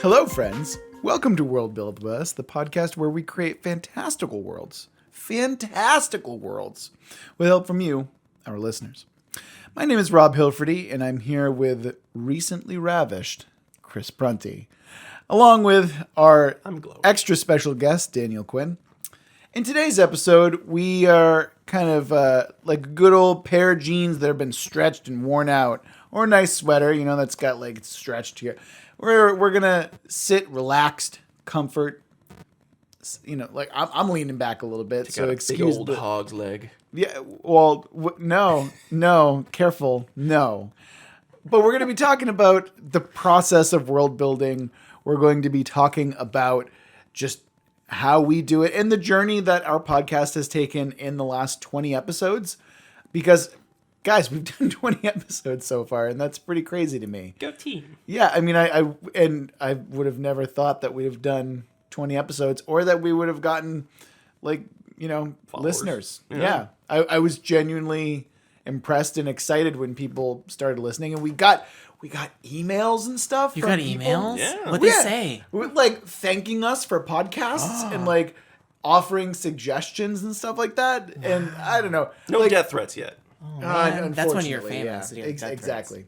Hello, friends. Welcome to Worldbuild with us, the podcast where we create fantastical worlds. Fantastical worlds. With help from you, our listeners. My name is Rob Hilferty, and I'm here with recently ravished Chris Prunty, along with our extra special guest, Daniel Quinn. In today's episode, we are kind of like a good old pair of jeans that have been stretched and worn out, or a nice sweater, that's got like stretched here. We're gonna sit relaxed, comfort. Like I'm leaning back a little bit, so excuse big old hog's leg. Yeah, well, no, careful, no. But we're going to be talking about the process of world building. We're going to be talking about just how we do it and the journey that our podcast has taken in the last 20 episodes. Because, guys, we've done 20 episodes so far, and that's pretty crazy to me. Go team. Yeah, I mean, I would have never thought that we'd have done 20 episodes or that we would have gotten, like, followers. Listeners. Yeah. I was genuinely impressed and excited when people started listening, and we got emails and stuff. You got emails? Yeah. What'd they say? Like thanking us for podcasts and like offering suggestions and stuff like that. And I don't know. No death threats yet. Oh, man. That's when you're famous. Yeah, exactly.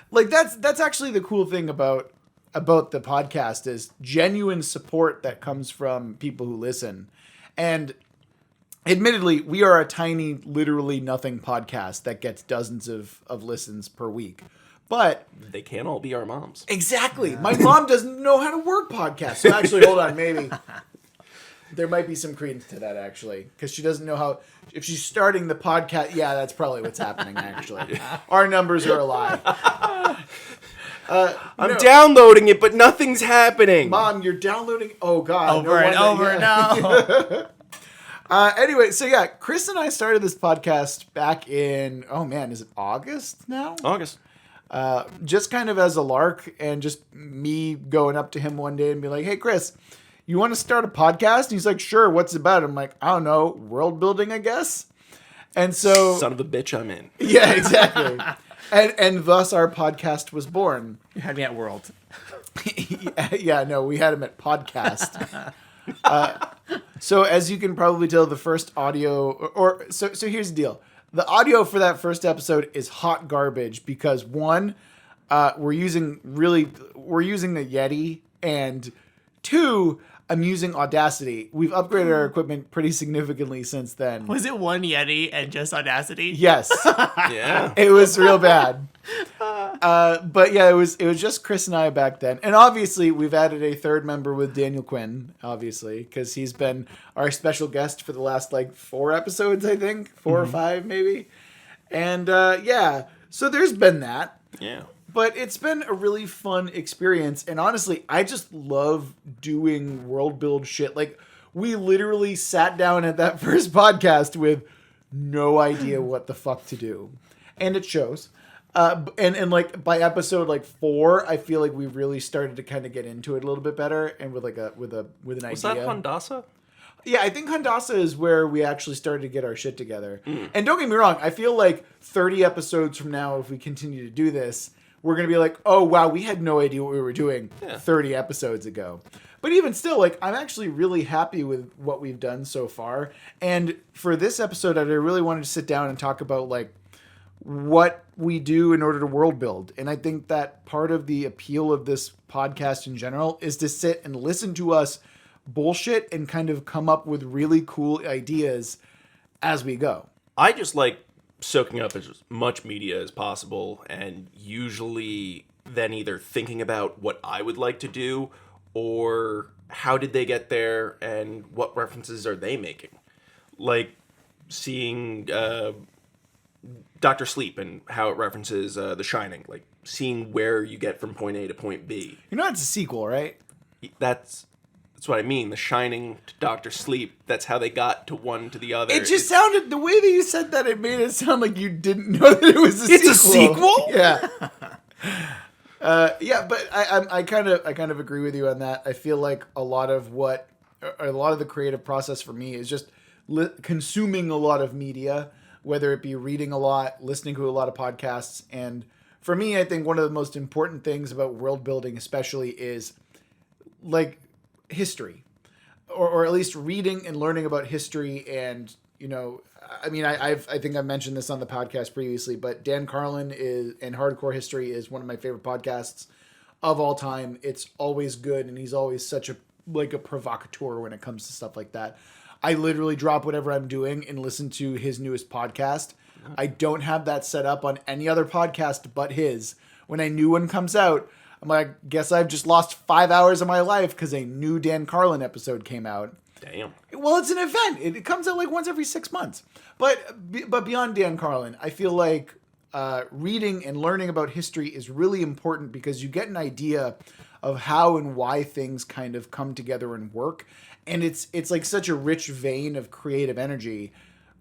Like that's actually the cool thing about the podcast is genuine support that comes from people who listen. And admittedly, we are a tiny, literally nothing podcast that gets dozens of listens per week. But they can't all be our moms. Exactly. Yeah. My mom doesn't know how to work podcasts. So actually, hold on, maybe. There might be some credence to that, actually. Because she doesn't know how... If she's starting the podcast... Yeah, that's probably what's happening, actually. Our numbers are a lie. I'm downloading it, but nothing's happening. Mom, you're downloading... Oh, God. Over and over, no. Anyway, so yeah, Chris and I started this podcast back in... Oh, man, is it August now? August. Just kind of as a lark, and just me going up to him one day and be like, "Hey, Chris, you want to start a podcast?" And he's like, "Sure, what's it about?" I'm like, "I don't know, world building, I guess." And so, son of a bitch, I'm in. Yeah, exactly. and thus our podcast was born. You had me at World. Yeah, no, we had him at podcast. So as you can probably tell, the first audio, so here's the deal. The audio for that first episode is hot garbage because one, we're using a Yeti, and two, I'm using Audacity. We've upgraded our equipment pretty significantly since then. Was it one Yeti and just Audacity? Yes. Yeah. It was real bad. But yeah, it was just Chris and I back then. And obviously we've added a third member with Daniel Quinn, obviously, because he's been our special guest for the last like 4 episodes, I think. 4 or 5 maybe. And yeah, so there's been that. Yeah. But it's been a really fun experience. And honestly, I just love doing world build shit. Like, we literally sat down at that first podcast with no idea what the fuck to do. And it shows. And like by episode like 4, I feel like we really started to kind of get into it a little bit better, and with like an idea. Was that Hondasa? Yeah, I think Hondasa is where we actually started to get our shit together. And don't get me wrong, I feel like 30 episodes from now, if we continue to do this, we're going to be like, oh, wow, we had no idea what we were doing 30 episodes ago. But even still, like, I'm actually really happy with what we've done so far. And for this episode, I really wanted to sit down and talk about, like, what we do in order to world build. And I think that part of the appeal of this podcast in general is to sit and listen to us bullshit and kind of come up with really cool ideas as we go. I just like soaking up as much media as possible, and usually then either thinking about what I would like to do or how did they get there and what references are they making. Like seeing Dr. Sleep and how it references The Shining, like seeing where you get from point A to point B. You know it's a sequel, right? That's what I mean. The Shining to Dr. Sleep. That's how they got to one to the other. It just sounded, the way that you said that, it made it sound like you didn't know that it was a sequel. It's a sequel? Yeah. Yeah, but I kind of agree with you on that. I feel like a lot of the creative process for me is just consuming a lot of media, whether it be reading a lot, listening to a lot of podcasts. And for me, I think one of the most important things about world building especially is like history, or at least reading and learning about history. And I mean, I think I mentioned this on the podcast previously, but Dan Carlin and Hardcore History is one of my favorite podcasts of all time. It's always good, and he's always such a provocateur when it comes to stuff like that. I literally drop whatever I'm doing and listen to his newest podcast. I don't have that set up on any other podcast but his. When a new one comes out, I'm like, guess I've just lost 5 hours of my life because a new Dan Carlin episode came out. Damn. Well, it's an event. It comes out like once every 6 months. But beyond Dan Carlin, I feel like reading and learning about history is really important because you get an idea of how and why things kind of come together and work. And it's like such a rich vein of creative energy.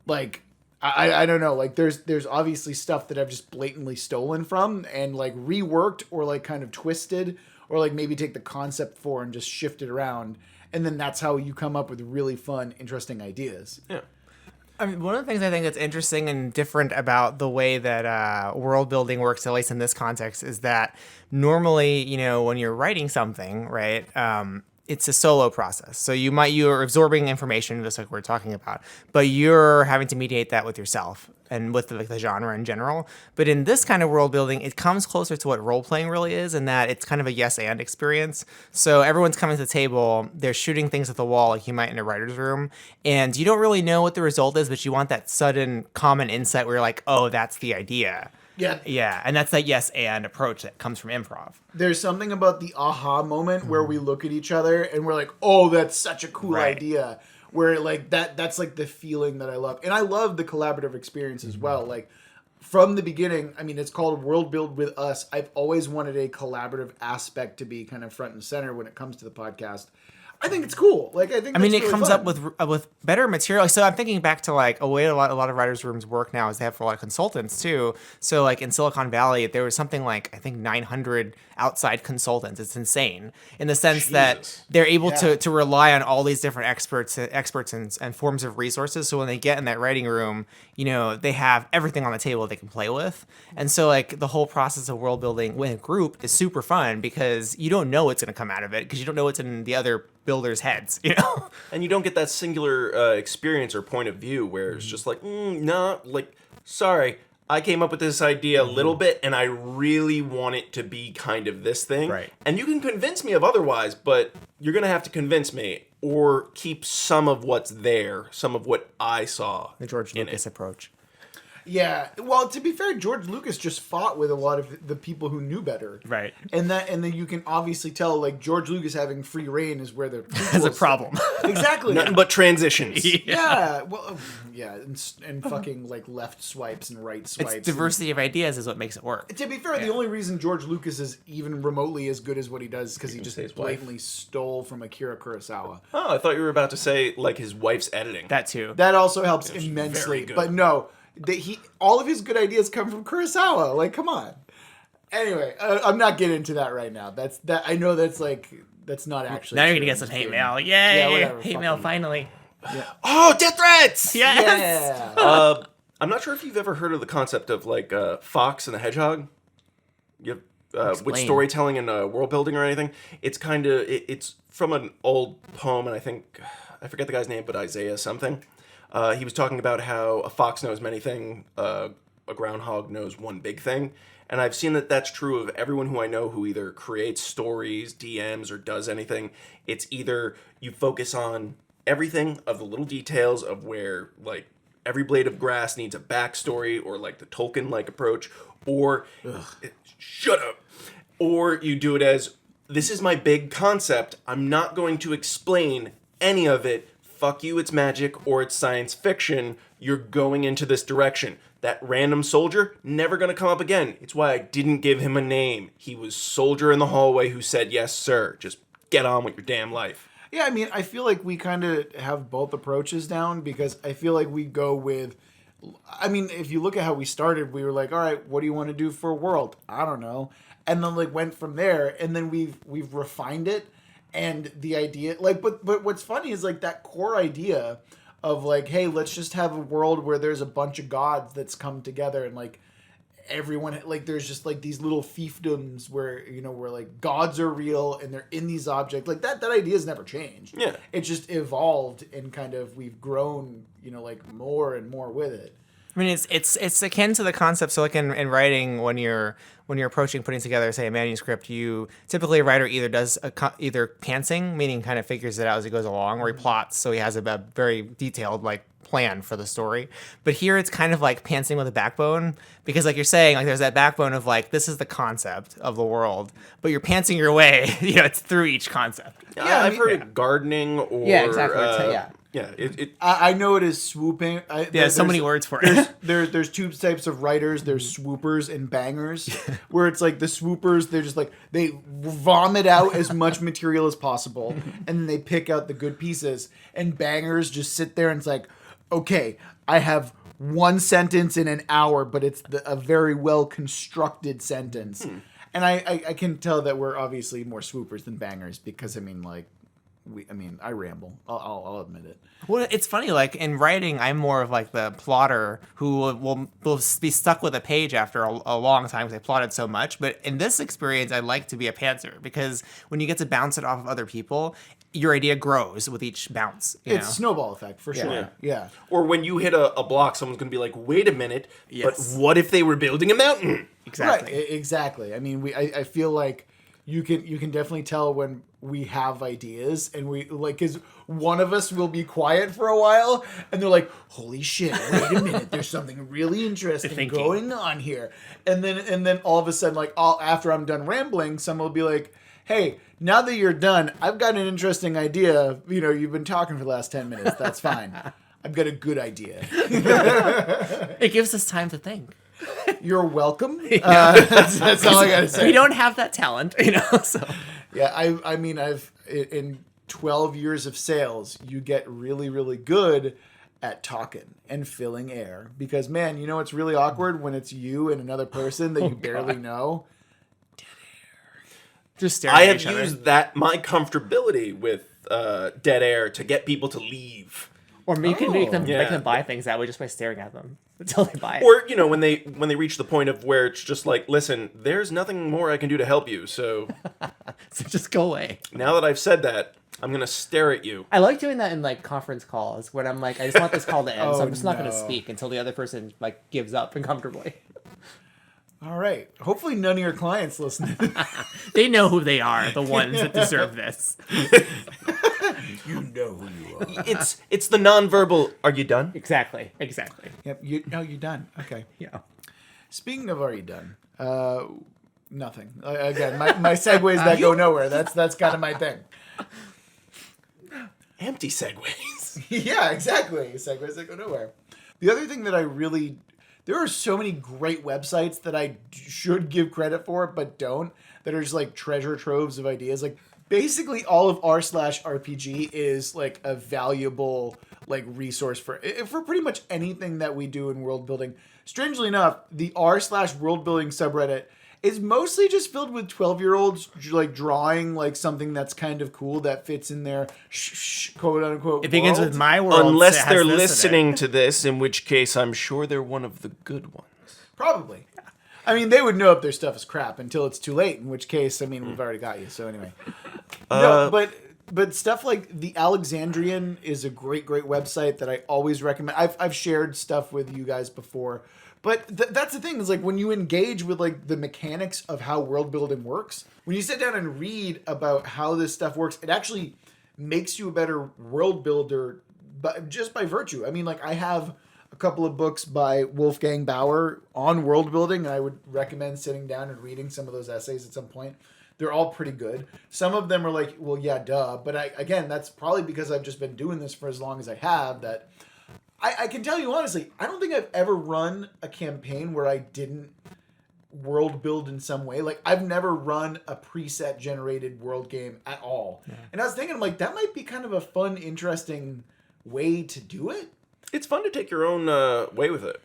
Like, I don't know, like there's obviously stuff that I've just blatantly stolen from and like reworked or like kind of twisted or like maybe take the concept for and just shift it around. And then that's how you come up with really fun, interesting ideas. Yeah. I mean, one of the things I think that's interesting and different about the way that world building works, at least in this context, is that normally, when you're writing something, right, it's a solo process. So you're absorbing information, just like we're talking about, but you're having to mediate that with yourself and with the genre in general. But in this kind of world building, it comes closer to what role playing really is, in that it's kind of a yes and experience. So everyone's coming to the table, they're shooting things at the wall like you might in a writer's room, and you don't really know what the result is, but you want that sudden common insight where you're like, oh, that's the idea. Yeah. Yeah, and that's that yes and approach that comes from improv. There's something about the aha moment where we look at each other and we're like, oh, that's such a cool idea. Where like that's like the feeling that I love. And I love the collaborative experience as well. Like from the beginning, I mean, it's called Worldbuild with us. I've always wanted a collaborative aspect to be kind of front and center when it comes to the podcast. I think it's cool. Like I mean, it comes up with better material. So I'm thinking back to like a way a lot of writers' rooms work now is they have for a lot of consultants too. So like in Silicon Valley, there was something like I think 900 outside consultants. It's insane in the sense that they're able to rely on all these different experts and forms of resources. So when they get in that writing room, they have everything on the table they can play with. And so like the whole process of world building with a group is super fun because you don't know what's going to come out of it because you don't know what's in the other builders' heads, And you don't get that singular experience or point of view where it's just like, sorry, I came up with this idea a little bit and I really want it to be kind of this thing. Right. And you can convince me of otherwise, but you're going to have to convince me or keep some of what's there, some of what I saw. The George Lucas approach. Yeah. Well, to be fair, George Lucas just fought with a lot of the people who knew better. Right. And then you can obviously tell like George Lucas having free reign is where the Has a problem. Exactly. Nothing but transitions. Yeah. Well, yeah, and fucking like left swipes and right swipes. It's diversity of ideas is what makes it work. To be fair, the only reason George Lucas is even remotely as good as what he does is because he just blatantly stole from Akira Kurosawa. Oh, I thought you were about to say like his wife's editing. That too. That also helps immensely. But no. All of his good ideas come from Kurosawa. Like, come on. Anyway, I'm not getting into that right now. I know that's not actually. Now you're gonna get some hate mail. Yay! Yeah, whatever. Hate mail finally. Yeah. Oh, death threats! Yes. Yeah. I'm not sure if you've ever heard of the concept of like Fox and the Hedgehog. You have, with storytelling and world building or anything. It's kind of it's from an old poem, and I forget the guy's name, but Isaiah something. He was talking about how a fox knows many things, a groundhog knows one big thing. And I've seen that that's true of everyone who I know who either creates stories, DMs, or does anything. It's either you focus on everything of the little details of where, like, every blade of grass needs a backstory or, like, the Tolkien-like approach, or... Shut up! Or you do it as, this is my big concept. I'm not going to explain any of it. Fuck you, it's magic, or it's science fiction. You're going into this direction. That random soldier, never gonna come up again. It's why I didn't give him a name. He was soldier in the hallway who said, yes, sir. Just get on with your damn life. Yeah, I mean, I feel like we kind of have both approaches down because I feel like we go with... I mean, if you look at how we started, we were like, all right, what do you want to do for a world? I don't know. And then like went from there, and then we've refined it. And the idea, like, but what's funny is like that core idea of like, hey, let's just have a world where there's a bunch of gods that's come together and like, everyone, like, there's just like these little fiefdoms where, you know, where like gods are real and they're in these objects. Like that idea has never changed. Yeah. It just evolved and kind of we've grown, you know, like more and more with it. I mean, it's akin to the concept. So, like in writing, when you're approaching putting together, say, a manuscript, you typically a writer either does either pantsing, meaning kind of figures it out as he goes along, or he plots, so he has a very detailed like plan for the story. But here it's kind of like pantsing with a backbone, because like you're saying, like there's that backbone of like this is the concept of the world, but you're pantsing your way, you know, it's through each concept. Yeah, I've heard of gardening or yeah. I know it is swooping. There's so many words for it. There's two types of writers. There's swoopers and bangers, where it's like the swoopers, they're just like, they vomit out as much material as possible, and then they pick out the good pieces. And bangers just sit there and it's like, okay, I have one sentence in an hour, but it's a very well constructed sentence. And I can tell that we're obviously more swoopers than bangers, because I mean, like, I ramble. I'll admit it. Well, it's funny. Like in writing, I'm more of like the plotter who will be stuck with a page after a long time because I plotted so much. But in this experience, I like to be a pantser, because when you get to bounce it off of other people, your idea grows with each bounce. It's snowball effect for sure. Yeah. Or when you hit a block, someone's going to be like, wait a minute, Yes. but what if they were building a mountain? Exactly. Right. Exactly. I mean, I feel like you can definitely tell when we have ideas, and we like, because one of us will be quiet for a while and they're like, holy shit, wait a minute, there's something really interesting going on here. And then all of a sudden, like, after I'm done rambling, someone will be like, hey, now that you're done, I've got an interesting idea. You know, you've been talking for the last 10 minutes. That's fine. I've got a good idea. It gives us time to think. You're welcome. That's all I gotta say. We don't have that talent, you know. So yeah, I mean, I've in 12 years of sales, you get really, really good at talking and filling air, because man, you know, it's really awkward when it's you and another person that you barely know. just staring I at have each other. used my comfortability with dead air to get people to leave. Or you can make them Yeah. buy things that way just by staring at them until they buy it. Or, you know, when they reach the point of where it's just like, listen, there's nothing more I can do to help you, so So just go away. now that I've said that, I'm going to stare at you. I like doing that in like conference calls when I'm like, I just want this call to end, so Oh, I'm just not going to no. speak until the other person like gives up uncomfortably. All right. Hopefully none of your clients listen. They know who they are, the ones that deserve this. You know who you are. It's the nonverbal, are you done? Exactly. Yep. You're done. Okay. Yeah. Speaking of, are you done? Nothing. Again, my segues that go nowhere. That's kind of my thing. Empty segues. Yeah, exactly. Segues that go nowhere. The other thing that there are so many great websites that I should give credit for, but don't, that are just like treasure troves of ideas. Like basically all of r/RPG is like a valuable like resource for pretty much anything that we do in world building. Strangely enough, the r/worldbuilding subreddit is mostly just filled with 12-year-olds like drawing like something that's kind of cool that fits in their quote unquote. It begins world. with my world. Unless so it has they're this in it. listening to this, in which case I'm sure they're one of the good ones. Probably. I mean, they would know if their stuff is crap until it's too late, in which case, I mean, we've already got you. So anyway. No, but stuff like the Alexandrian is a great website that I always recommend. I've shared stuff with you guys before. But that's the thing, is like when you engage with like the mechanics of how world building works, when you sit down and read about how this stuff works, it actually makes you a better world builder just by virtue. I mean, like I have a couple of books by Wolfgang Bauer on world building, and I would recommend sitting down and reading some of those essays at some point. They're all pretty good. Some of them are like, well, yeah, duh. But again, that's probably because I've just been doing this for as long as I have, that I can tell you honestly, I don't think I've ever run a campaign where I didn't world build in some way. Like I've never run a preset generated world game at all. Yeah. And I was thinking, I'm like, that might be kind of a fun, interesting way to do it. It's fun to take your own way with it.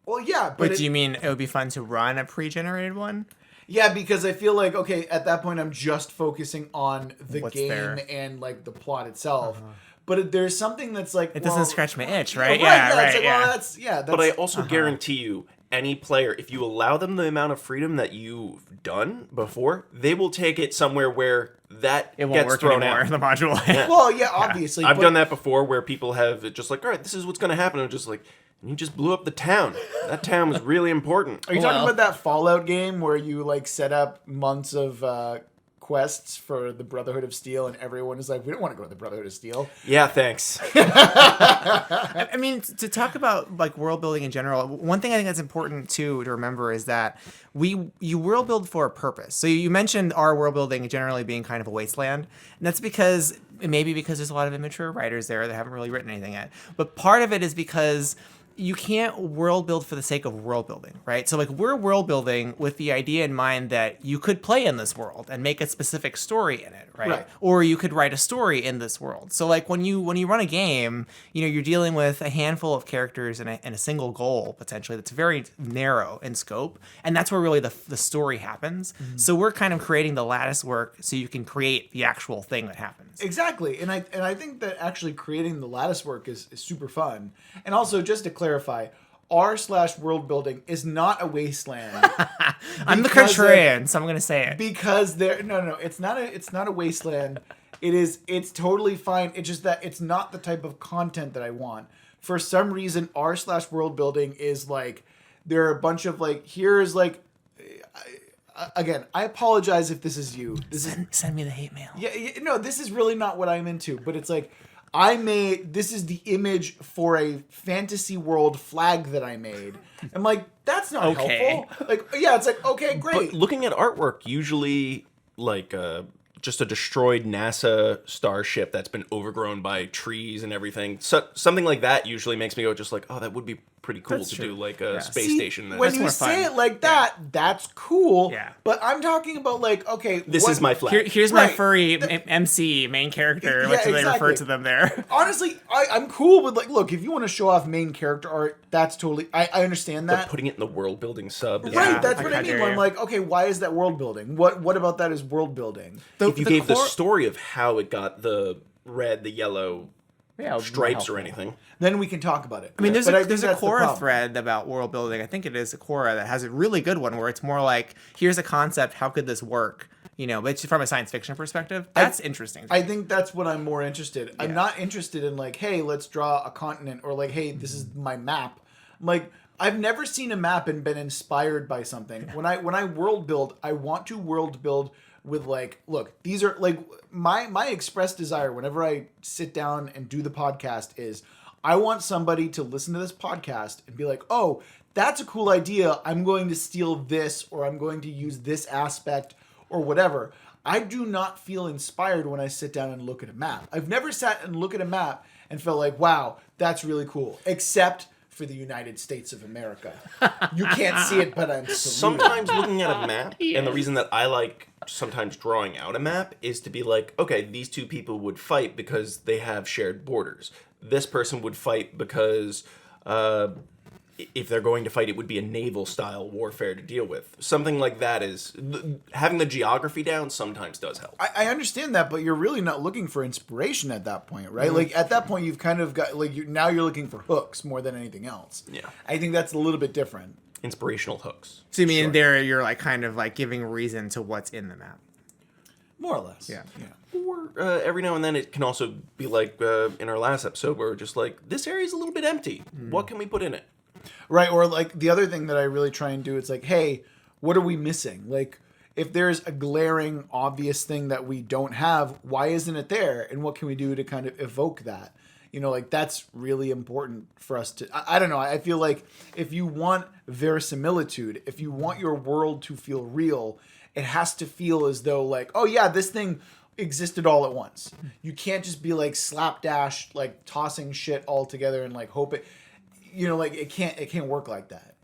Well, yeah. But do you mean it would be fun to run a pre-generated one? Yeah, because I feel like, okay, at that point I'm just focusing on the game there. and like the plot itself. But there's something that's like, It doesn't scratch my itch, right? Yeah, right. Right. It's like, Yeah. well, that's But I also guarantee you, any player, if you allow them the amount of freedom that you've done before, they will take it somewhere where that It won't gets work thrown anymore, out. the module. Well, yeah, obviously. I've but- done that before where people have just like, all right, this is what's going to happen. And just like, you just blew up the town. That town was really important. Are you talking about that Fallout game where you like set up months of quests for the Brotherhood of Steel, and everyone is like, we don't want to go to the Brotherhood of Steel? Yeah, thanks. I mean, to talk about like world building in general, one thing I think that's important too to remember is that you world build for a purpose. So you mentioned our world building generally being kind of a wasteland, and that's because there's a lot of immature writers there that haven't really written anything yet. But part of it is because you can't world build for the sake of world building, right? So like we're world building with the idea in mind that you could play in this world and make a specific story in it, right? Or you could write a story in this world. So like when you run a game, you're dealing with a handful of characters and a single goal potentially that's very narrow in scope, and that's where really the story happens. Mm-hmm. So we're kind of creating the lattice work so you can create the actual thing that happens. Exactly, and I think that actually creating the lattice work is super fun. And also, just to clarify, r/world building is not a wasteland. I'm the contrarian, so I'm going to say it. Because no, it's not a wasteland. It's totally fine. It's just that it's not the type of content that I want. For some reason, r/world building is like, there are a bunch of like, here's like, again, I apologize if this is you. Send me the hate mail. Yeah, no, this is really not what I'm into, but it's like, this is the image for a fantasy world flag that I made. I'm like, that's not helpful. Like, yeah, it's like, okay, great. But looking at artwork, usually like just a destroyed NASA starship that's been overgrown by trees and everything. So something like that usually makes me go just like, oh, that would be pretty cool That's to true. do, like a space See, station. when That's you more say fun. it like that, that's cool. Yeah. But I'm talking about like, okay, This is my flag. Here's my Right. furry MC main character, Yeah, which they refer exactly. to them there. Honestly, I'm cool with like, look, if you want to show off main character art, that's totally, I understand But that. putting it in the world building sub. is- Right, Yeah, that's like, what I how mean. dare Where I'm you. like, okay, why is that world building? What about that is world building? If you gave the core- story of how it got the red, the yellow Yeah, it would be stripes or helpful. anything. Then we can talk about it. I mean, there's But a think there's a that's the Quora problem. thread about world building. I think it is a Quora that has a really good one where it's more like, here's a concept, how could this work? But it's from a science fiction perspective. That's interesting. I think that's what I'm more interested in. I'm not interested in like, hey, let's draw a continent, or like, hey, this is my map. Like, I've never seen a map and been inspired by something. When I world build, I want to world build with like, look, these are like my express desire whenever I sit down and do the podcast is I want somebody to listen to this podcast and be like, oh, that's a cool idea. I'm going to steal this, or I'm going to use this aspect or whatever. I do not feel inspired when I sit down and look at a map. I've never sat and looked at a map and felt like, wow, that's really cool, except for the United States of America. You can't see it, but I'm saluting. Sometimes looking at a map, and the reason that I like sometimes drawing out a map is to be like, okay, these two people would fight because they have shared borders. This person would fight because if they're going to fight, it would be a naval style warfare to deal with. Something like that is having the geography down sometimes does help. I understand that, but you're really not looking for inspiration at that point, right? Like at that point, you've kind of got like now you're looking for hooks more than anything else. Yeah. I think that's a little bit different. Inspirational hooks. So you mean Sure. there you're like kind of like giving reason to what's in the map. More or less. Yeah. Or every now and then it can also be like in our last episode where we're just like, this area is a little bit empty. What can we put in it? Right, or like the other thing that I really try and do, it's like, hey, what are we missing? Like, if there's a glaring, obvious thing that we don't have, why isn't it there? And what can we do to kind of evoke that? Like that's really important for us to, I don't know, I feel like if you want verisimilitude, if you want your world to feel real, it has to feel as though like, oh yeah, this thing existed all at once. You can't just be like slapdash, like tossing shit all together and like hope it, like it can't work like that.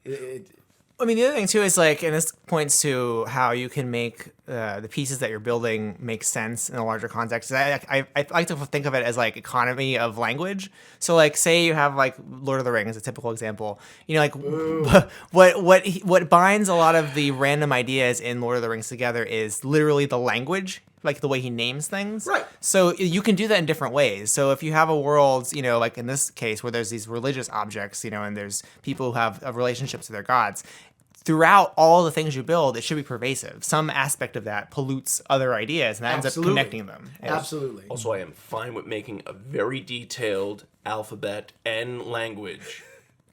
I mean, the other thing too is like, and this points to how you can make the pieces that you're building make sense in a larger context. I like to think of it as like economy of language. So like, say you have like Lord of the Rings, a typical example. Like what binds a lot of the random ideas in Lord of the Rings together is literally the language like the way he names things. Right. So you can do that in different ways. So if you have a world, like in this case where there's these religious objects, and there's people who have relationships to their gods, throughout all the things you build, it should be pervasive. Some aspect of that pollutes other ideas, and that ends up connecting them. Absolutely. Also, I am fine with making a very detailed alphabet and language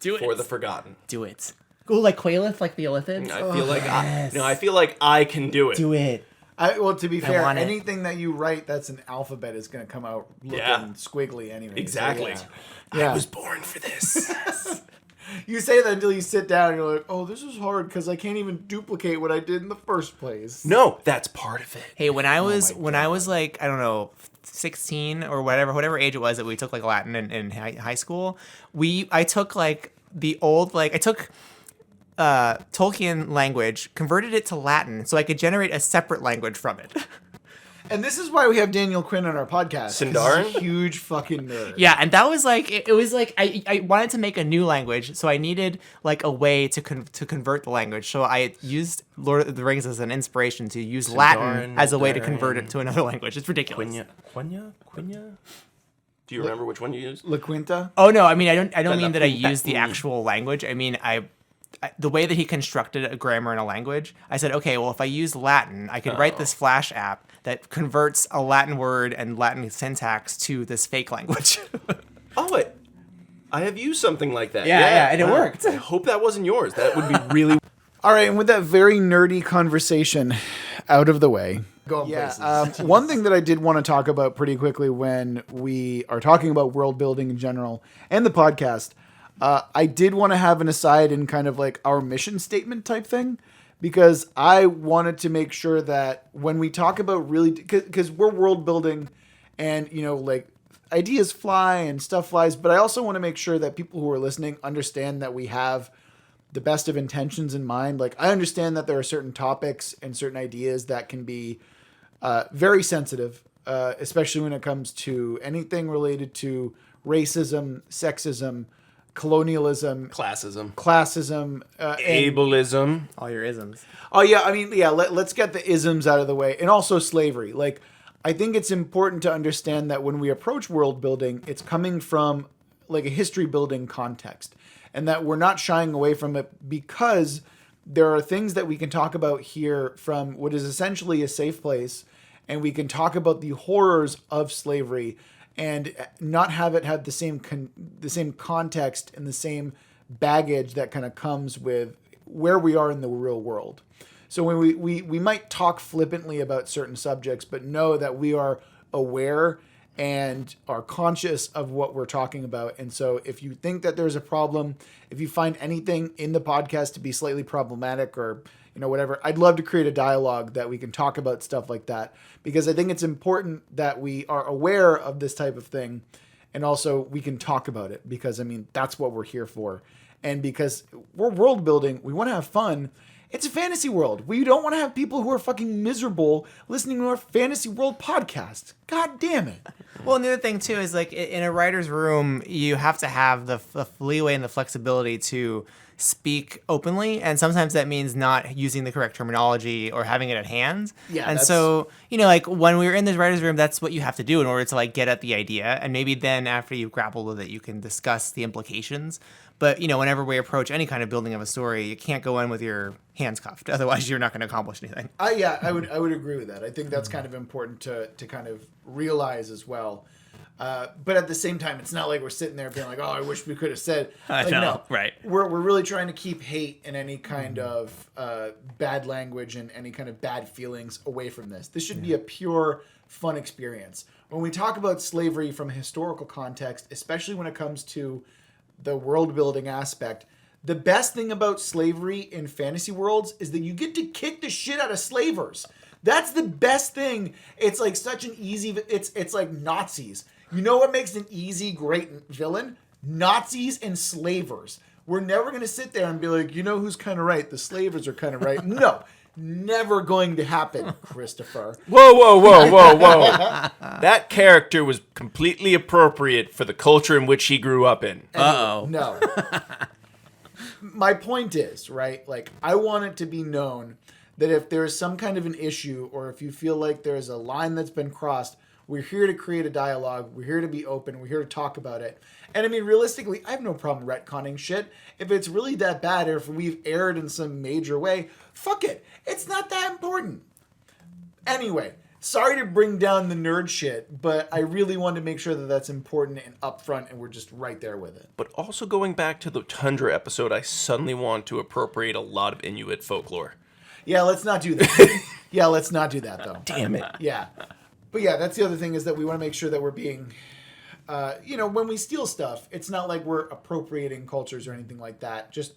for the Forgotten. Do it. Go like Quailith, like the Illithids. I feel like I can do it. Do it. To be fair, want it. anything that you write that's an alphabet is going to come out looking squiggly anyway. Exactly. So, yeah. I was born for this. You say that until you sit down and you're like, oh, this is hard because I can't even duplicate what I did in the first place. No, that's part of it. Hey, when I was like, I don't know, 16 or whatever age it was that we took like Latin in high school, I took like the old, I took Tolkien language, converted it to Latin so I could generate a separate language from it. And this is why we have Daniel Quinn on our podcast. Sindarin? He's a huge fucking nerd. Yeah, and that was like, it was like, I wanted to make a new language, so I needed like a way to convert the language. So I used Lord of the Rings as an inspiration to use Latin as a way to convert it to another language. It's ridiculous. Quenya? Do you remember which one you used? La Quinta? Oh no, I mean I don't mean that I used the actual language. I mean the way that he constructed a grammar in a language, I said, okay, well, if I use Latin, I could write this Flash app that converts a Latin word and Latin syntax to this fake language. I have used something like that. Yeah, and it worked. I hope that wasn't yours. That would be really... All right, and with that very nerdy conversation out of the way, one thing that I did want to talk about pretty quickly when we are talking about world building in general and the podcast, I did want to have an aside in kind of like our mission statement type thing, because I wanted to make sure that when we talk about really, because we're world building and, like ideas fly and stuff flies, but I also want to make sure that people who are listening understand that we have the best of intentions in mind. Like, I understand that there are certain topics and certain ideas that can be very sensitive, especially when it comes to anything related to racism, sexism, colonialism, classism, ableism, all your isms. Oh yeah, I mean, yeah. Let's get the isms out of the way, and also slavery. Like, I think it's important to understand that when we approach world building, it's coming from like a history building context, and that we're not shying away from it because there are things that we can talk about here from what is essentially a safe place, and we can talk about the horrors of slavery and not have it have the same context and the same baggage that kind of comes with where we are in the real world. So when we might talk flippantly about certain subjects, but know that we are aware and are conscious of what we're talking about. And so if you think that there's a problem, if you find anything in the podcast to be slightly problematic or whatever, I'd love to create a dialogue that we can talk about stuff like that, because I think it's important that we are aware of this type of thing, and also we can talk about it, because I mean, that's what we're here for. And because we're world building, we want to have fun. It's a fantasy world. We don't want to have people who are fucking miserable listening to our fantasy world podcast. God damn it. Well, and the other thing too is, like, in a writer's room, you have to have the leeway and the flexibility to speak openly, and sometimes that means not using the correct terminology or having it at hand. Yeah, and so like when we were in this writer's room, that's what you have to do in order to like get at the idea, and maybe then after you've grappled with it, you can discuss the implications. But whenever we approach any kind of building of a story, you can't go in with your hands cuffed, otherwise you're not going to accomplish anything. I would agree with that. I think that's kind of important to kind of realize as well. But at the same time, it's not like we're sitting there being like, "Oh, I wish we could have said." Like, no, right? We're really trying to keep hate and any kind of bad language and any kind of bad feelings away from this. This should be a pure, fun experience. When we talk about slavery from a historical context, especially when it comes to the world building aspect, the best thing about slavery in fantasy worlds is that you get to kick the shit out of slavers. That's the best thing. It's like such an easy. It's like Nazis. You know what makes an easy, great villain? Nazis and slavers. We're never going to sit there and be like, who's kind of right? The slavers are kind of right. No, never going to happen, Christopher. Whoa. That character was completely appropriate for the culture in which he grew up in. Uh-oh. No. My point is, right, like, I want it to be known that if there is some kind of an issue or if you feel like there's a line that's been crossed, we're here to create a dialogue. We're here to be open. We're here to talk about it. And I mean, realistically, I have no problem retconning shit. If it's really that bad or if we've erred in some major way, fuck it. It's not that important. Anyway, sorry to bring down the nerd shit, but I really wanted to make sure that that's important and upfront and we're just right there with it. But also going back to the Tundra episode, I suddenly want to appropriate a lot of Inuit folklore. Yeah, let's not do that. Yeah, let's not do that, though. Damn it. Yeah. But yeah, that's the other thing is that we want to make sure that we're being, when we steal stuff, it's not like we're appropriating cultures or anything like that. Just,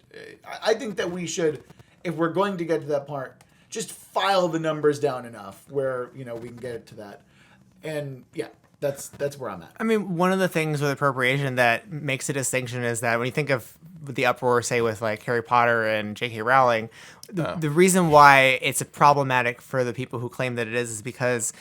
I think that we should, if we're going to get to that part, just file the numbers down enough where, we can get it to that. And yeah, that's where I'm at. I mean, one of the things with appropriation that makes a distinction is that when you think of the uproar, say, with like Harry Potter and J.K. Rowling, the reason why it's problematic for the people who claim that it is because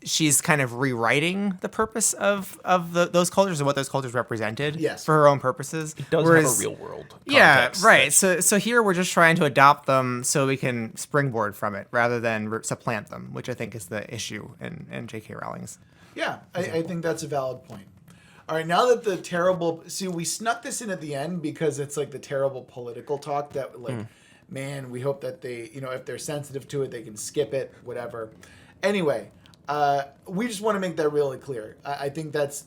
she's kind of rewriting the purpose of those cultures and what those cultures represented for her own purposes. It does have a real world context. Yeah, right. So here we're just trying to adopt them so we can springboard from it rather than supplant them, which I think is the issue in J.K. Rowling's. Yeah, I think that's a valid point. All right, now that the terrible... See, we snuck this in at the end because it's like the terrible political talk that, man, we hope that they, if they're sensitive to it, they can skip it, whatever. Anyway... we just want to make that really clear. I think that's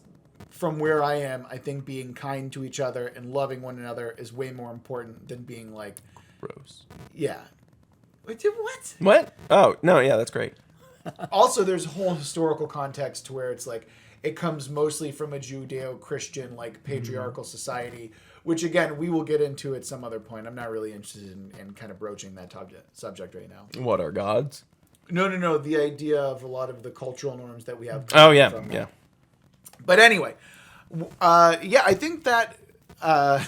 from where I am. I think being kind to each other and loving one another is way more important than being like gross. Yeah. Wait, what? What? Oh, no, yeah, that's great. Also, there's a whole historical context to where it's like it comes mostly from a Judeo-Christian, like patriarchal society, which again, we will get into at some other point. I'm not really interested in kind of broaching that subject right now. What are gods? No. The idea of a lot of the cultural norms that we have. Oh, yeah. Yeah. But anyway, I think that, I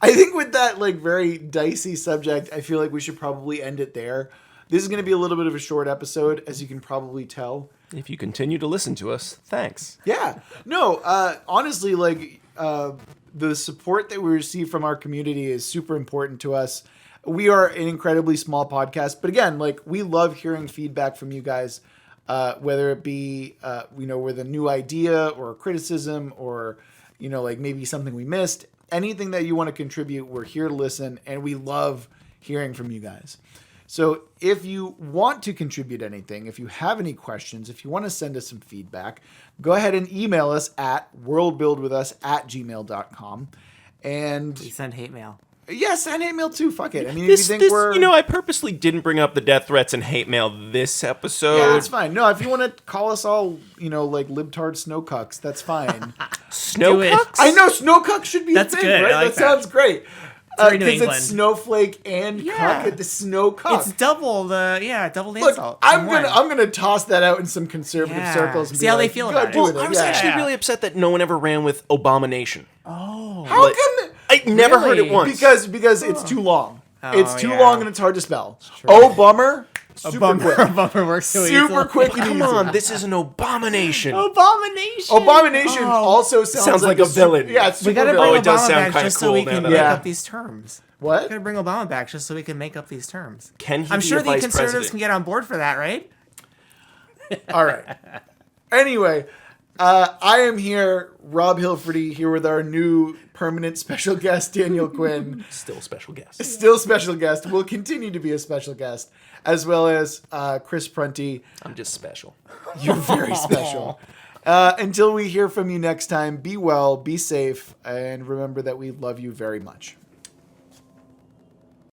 think with that, like, very dicey subject, I feel like we should probably end it there. This is going to be a little bit of a short episode, as you can probably tell. If you continue to listen to us, thanks. Yeah. No, honestly, like, the support that we receive from our community is super important to us. We are an incredibly small podcast, but again, like, we love hearing feedback from you guys, whether it be, with a new idea or a criticism or, like maybe something we missed. Anything that you want to contribute, we're here to listen, and we love hearing from you guys. So if you want to contribute anything, if you have any questions, if you want to send us some feedback, go ahead and email us at worldbuildwithus@gmail.com. And we send hate mail. Yeah, send hate mail too. Fuck it. I mean, if you think we're... I purposely didn't bring up the death threats and hate mail this episode. Yeah, that's fine. No, if you want to call us all, like libtard snowcucks, that's fine. Snowcucks? I know, snowcuck should be that's a thing, good. right? I like that sounds great. Because it's snowflake and cuck at the snowcuck. It's double the Look, insult. I'm gonna toss that out in some conservative circles and see how they feel about it. Well, I was actually really upset that no one ever ran with abomination. Oh, how come? I never heard it once. Because it's too long. It's too long and it's hard to spell. Oh, bummer. Super quick. Bummer works so super quick and easy. Come on, this is an abomination. Abomination also sounds like a villain. Yeah, it's super we gotta villain. bring it does Obama sound back kinda just so cool we now can that make I- up these terms. What? We gotta bring Obama back just so we can make up these terms. Can he I'm be sure a the vice conservatives president? can get on board for that, right? All right. Anyway, I am here, Rob Hilferty, here with our new permanent special guest, Daniel Quinn. Still special guest. Still special guest. Will continue to be a special guest, as well as Chris Prunty. I'm just special. You're very special. Until we hear from you next time, be well, be safe, and remember that we love you very much.